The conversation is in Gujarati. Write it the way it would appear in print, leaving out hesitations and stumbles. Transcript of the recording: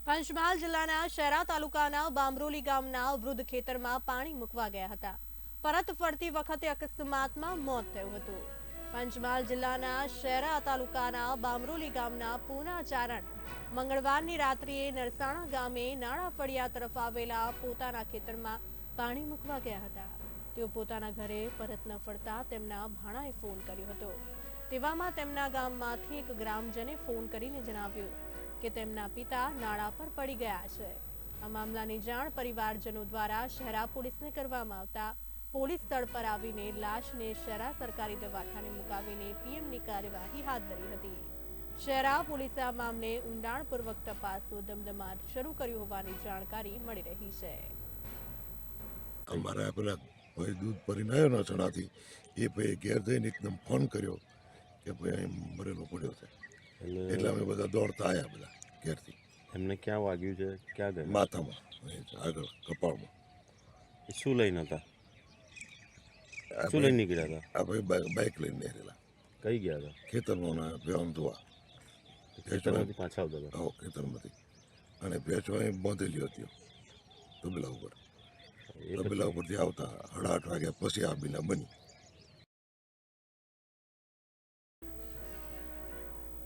પંચમહાલ જિલ્લાના શહેરા તાલુકાના બામરોલી ગામના વૃદ્ધ ખેતરમાં પાણી મૂકવા ગયા હતા. પરત ફરતી વખતે અકસ્માતમાં મોત થયું હતું. પંચમહાલ જિલ્લાના શહેરા તાલુકાના બામરોલી ગામના પૂના ચારણ મંગળવારની રાત્રિએ નરસાણા ગામે નાળા ફળિયા તરફ આવેલા પોતાના ખેતરમાં પાણી મૂકવા ગયા હતા. તેઓ પોતાના ઘરે પરત ન ફરતા તેમના ભાણાએ ફોન કર્યો હતો. તેવામાં તેમના ગામમાંથી એક ગ્રામજને ફોન કરીને જણાવ્યું કે તેમના પિતા નાળા પર પડી ગયા છે. આ મામલાની જાણ પરિવારજનો દ્વારા શહેરા પોલીસને કરવામાં આવતા પોલીસ સ્થળ પર આવીને લાશને શહેરા સરકારી દવાખાને મુકાવીને પીએમની કાર્યવાહી હાથ ધરી હતી. શહેરા પોલીસે આ મામલે ઊંડાણપૂર્વક તપાસનો ધમધમાટ શરૂ કર્યો હોવાની જાણકારી મળી રહી છે. અમારા પેલા ભાઈ દૂધ ભરીને આવ્યો ને ચણાથી એ ભાઈ ઘેર જઈને એકદમ ફોન કર્યો કે ભાઈ અહીં મરેલો પડ્યો છે. એટલે અમે બધા દોડતા આવ્યા બધા ઘેરથી. એમને ક્યાં વાગ્યું છે? ક્યાં ગયા? માથામાં, આગળ કપાળમાં. શું લઈને હતા? શું લઈને નીકળ્યા હતા? આ ભાઈ બાઇક લઈને નીકળેલા. કઈ ગયા હતા? ખેતરમાં ભેણ ધોવા. ખેતરમાંથી પાછા આવતા હતા? હા, ખેતરમાંથી. અને ભેંસો અહીં બાંધેલી હતી તબેલા ઉપર. તબેલા ઉપરથી આવતા 8:30 વાગ્યા પછી આ બીના બની.